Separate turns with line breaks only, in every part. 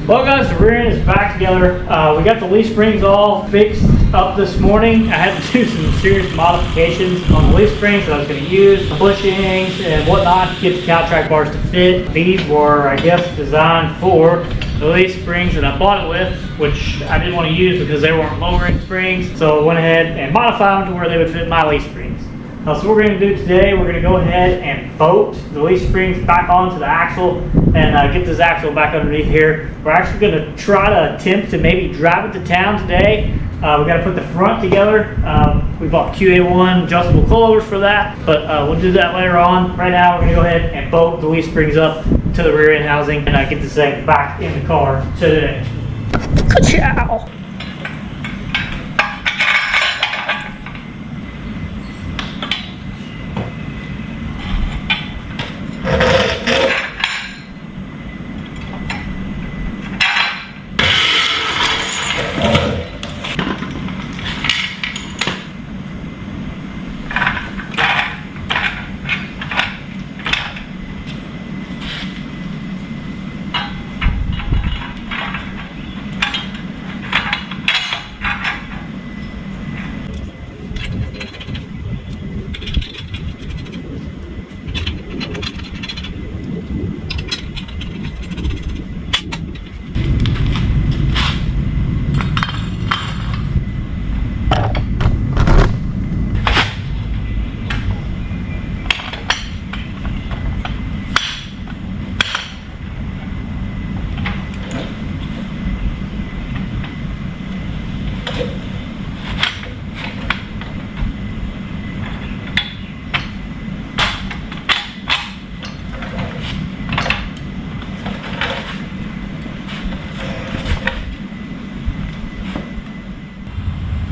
Well guys, the rear end is back together. We got the leaf springs all fixed up this morning. I had to do some serious modifications on the leaf springs that I was going to use, bushings and whatnot to get the CalTrac bars to fit. These were, I guess, designed for the leaf springs that I bought it with, which I didn't want to use because they weren't lowering springs. So I went ahead and modified them to where they would fit my leaf springs. So what we're going to do today, we're going to go ahead and bolt the leaf springs back onto the axle and get this axle back underneath here. We're actually going to try to attempt to maybe drive it to town today. We got to put the front together. We bought QA1 adjustable coilovers for that, but we'll do that later on. Right now, we're going to go ahead and bolt the leaf springs up to the rear end housing and get this thing back in the car today. Ka-chow!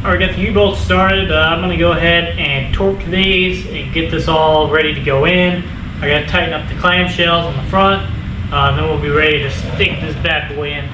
Alright, got the U-bolts started. I'm going to go ahead and torque these and get this all ready to go in. I got to tighten up the clamshells on the front, and then we'll be ready to stick this bad boy in.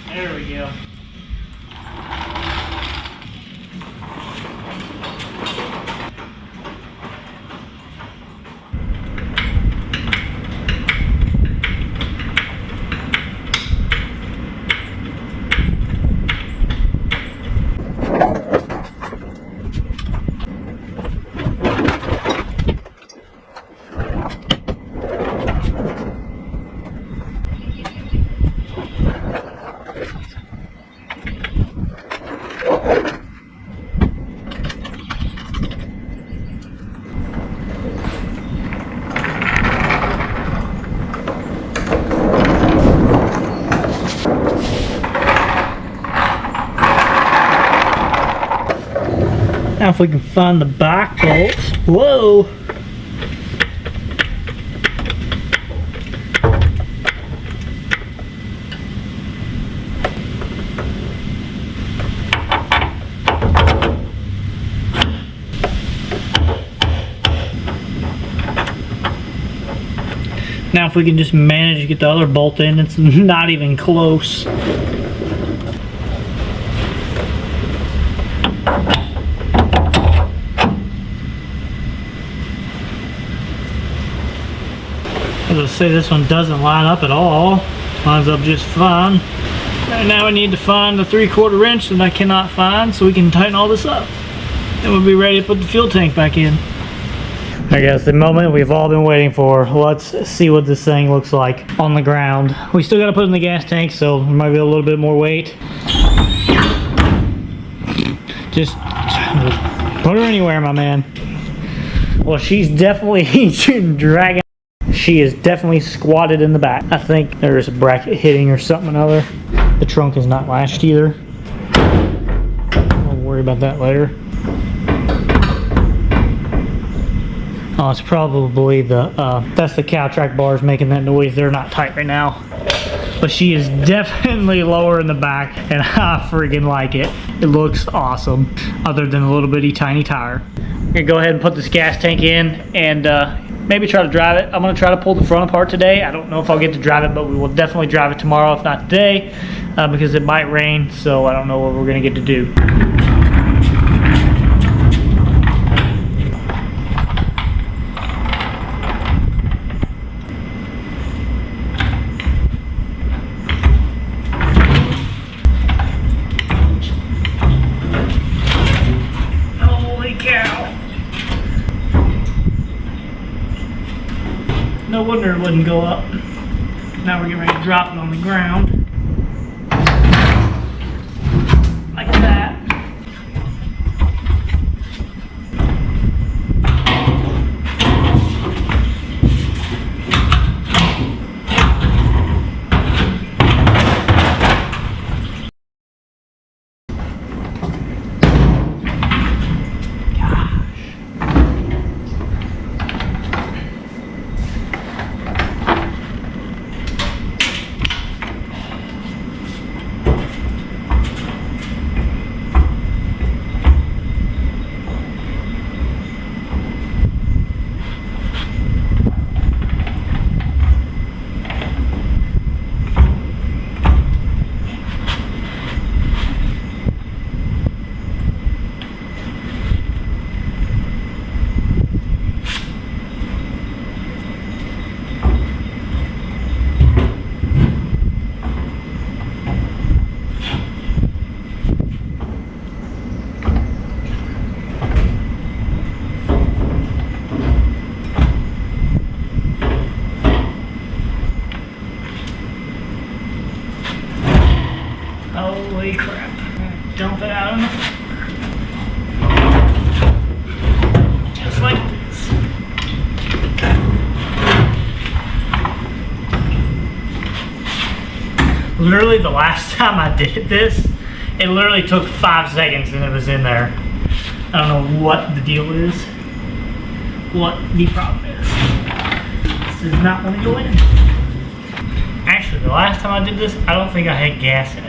There we go. Now if we can find the back bolts. Whoa! Now if we can just manage to get the other bolt in, it's not even close. As I say, this one doesn't line up at all. Lines up just fine. Right now I need to find the 3/4 wrench that I cannot find so we can tighten all this up. Then we'll be ready to put the fuel tank back in. I guess the moment we've all been waiting for. Let's see what this thing looks like on the ground. We still got to put it in the gas tank, so there might be a little bit more weight. Just put her anywhere, my man. Well, she's definitely dragging. She is definitely squatted in the back. I think there's a bracket hitting or something or other. The trunk is not latched either. I'll worry about that later. Oh, it's probably the, that's the CalTrac bars making that noise. They're not tight right now. But she is definitely lower in the back, and I freaking like it. It looks awesome, other than a little bitty tiny tire. I'm gonna go ahead and put this gas tank in and maybe try to drive it. I'm gonna try to pull the front apart today. I don't know if I'll get to drive it, but we will definitely drive it tomorrow, if not today, because it might rain, so I don't know what we're gonna get to do. No wonder it wouldn't go up. Now we're getting ready to drop it on the ground. Like that. Holy crap. I'm gonna dump it out on the floor. Just like this. Literally the last time I did this, it literally took 5 seconds and it was in there. I don't know what the deal is. What the problem is. This does not want to go in. Actually, the last time I did this, I don't think I had gas in it.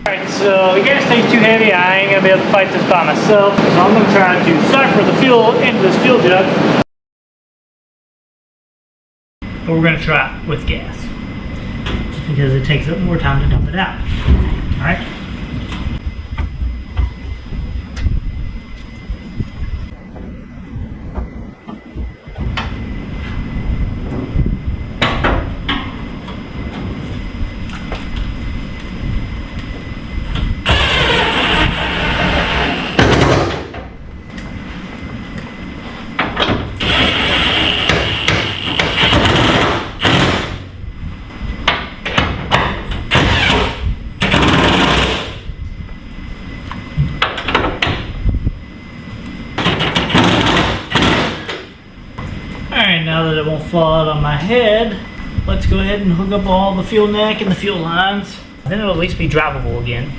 Alright, so the gas tank's too heavy. I ain't gonna be able to fight this by myself. So I'm gonna try to siphon the fuel into this fuel jug. But we're gonna try it with gas. Just because it takes up more time to dump it out. Alright? Alright, now that it won't fall out on my head, let's go ahead and hook up all the fuel neck and the fuel lines. Then it'll at least be drivable again.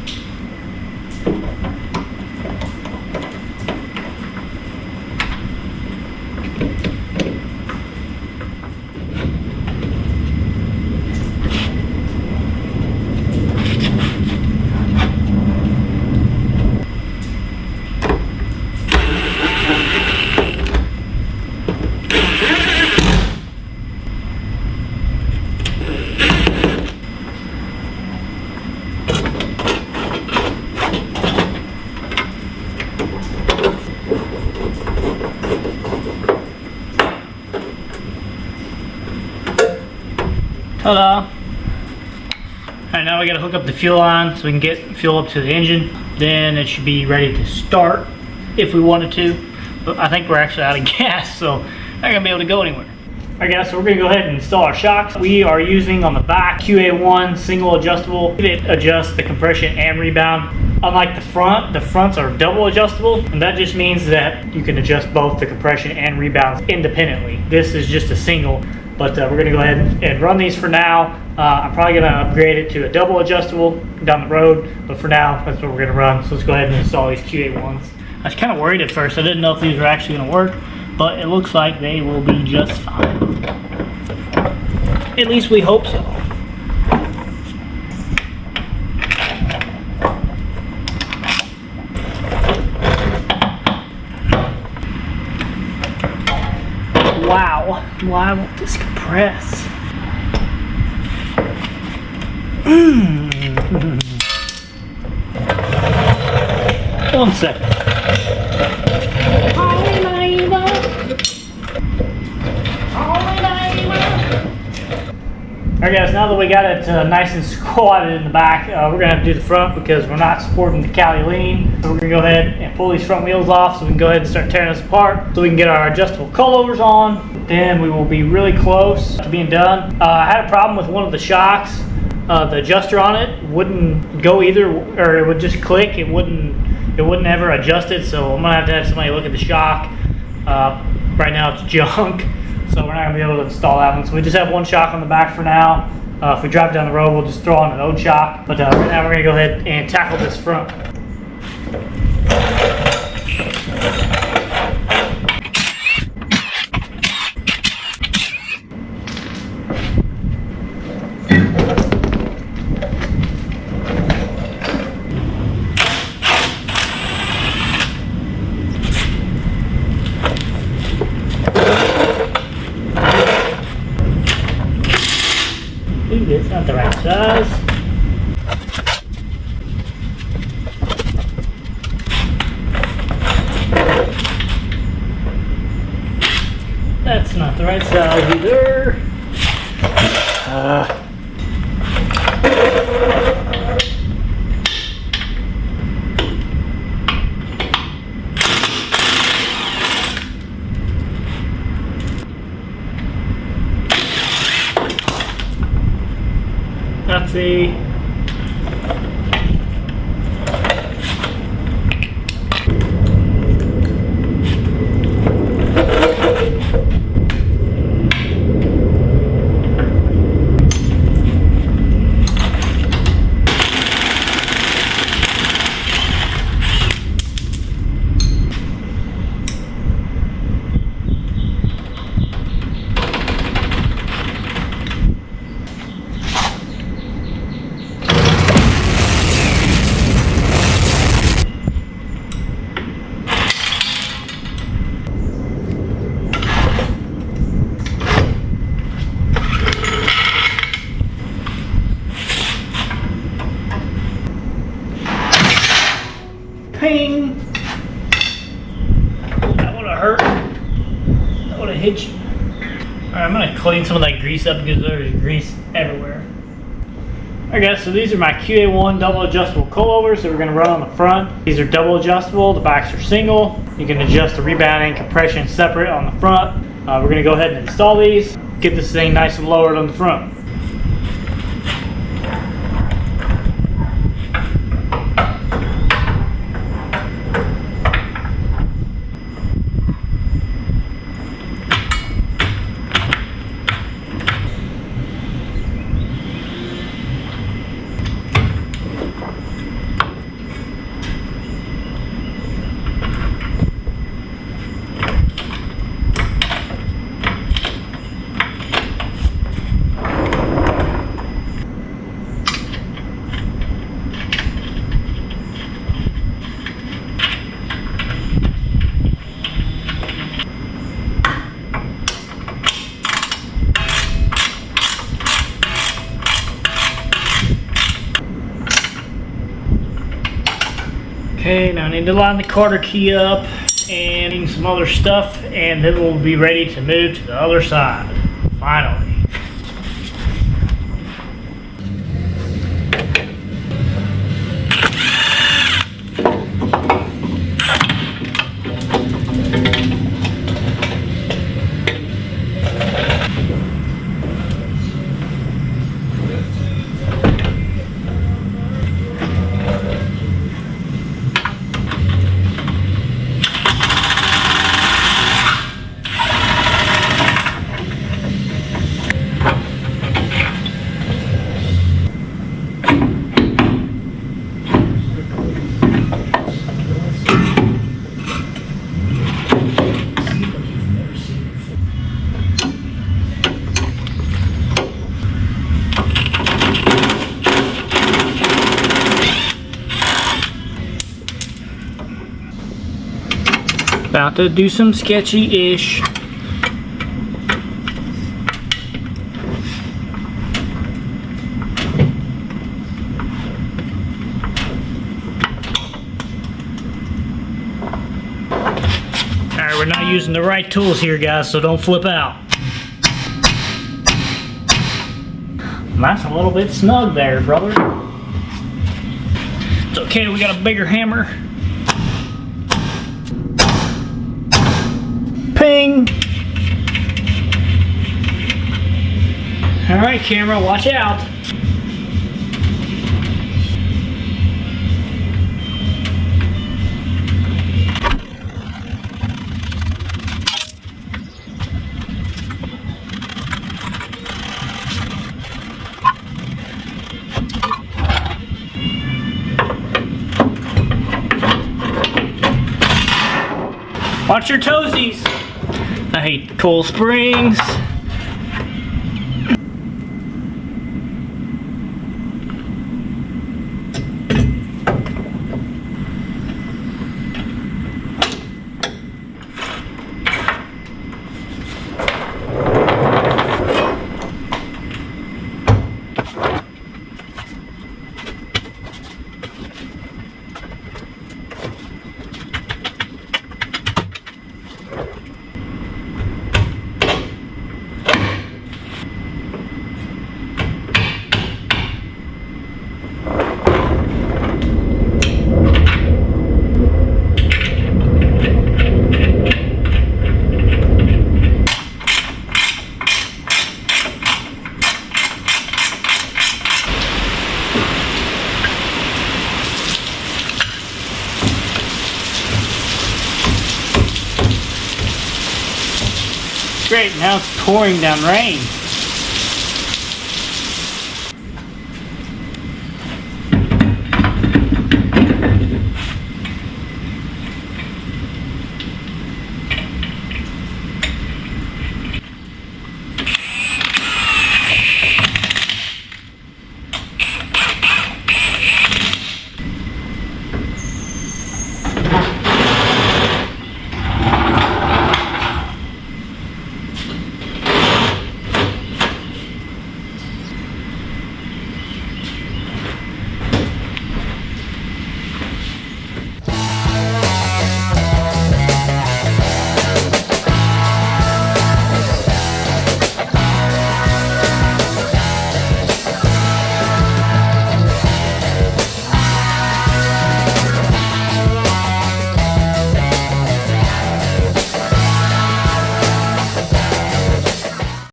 Ta-da! Alright, now we gotta hook up the fuel line so we can get fuel up to the engine. Then it should be ready to start if we wanted to. But I think we're actually out of gas, so not gonna be able to go anywhere. Alright guys, so we're gonna go ahead and install our shocks. We are using on the back QA1 single adjustable. It adjusts the compression and rebound. Unlike the fronts are double adjustable, and that just means that you can adjust both the compression and rebounds independently. This is just a single. But we're going to go ahead and run these for now. I'm probably going to upgrade it to a double adjustable down the road. But for now, that's what we're going to run. So let's go ahead and install these QA1s. I was kind of worried at first. I didn't know if these were actually going to work. but it looks like they will be just fine. At least we hope so. Wow, why won't this compress? One second. Alright guys, now that we got it nice and squatted in the back, we're going to have to do the front because we're not supporting the Cali lean. So we're going to go ahead and pull these front wheels off so we can go ahead and start tearing this apart so we can get our adjustable coilovers on. Then we will be really close to being done. I had a problem with one of the shocks. The adjuster on it wouldn't go either, or it would just click. It wouldn't ever adjust it, so I'm going to have somebody look at the shock. Right now it's junk. So we're not going to be able to install that one. So we just have one shock on the back for now. If we drive down the road, we'll just throw on an old shock. But right now we're going to go ahead and tackle this front. It's not the right size. That's not the right size either. Let's see. Ping! That would have hurt. That would have hit you. Alright, I'm going to clean some of that grease up because there's grease everywhere. Alright guys, so these are my QA1 double adjustable coilovers that we're going to run on the front. These are double adjustable, the backs are single. You can adjust the rebound and compression separate on the front. We're going to go ahead and install these, get this thing nice and lowered on the front. Okay, now I need to line the Carter key up and some other stuff, and then we'll be ready to move to the other side, finally. about to do some sketchy-ish. Alright, we're not using the right tools here, guys, so don't flip out. That's a little bit snug there, brother. It's okay, we got a bigger hammer. Ping! Alright, camera, watch out. Watch your toesies. I hate coil springs. Great, now it's pouring down rain.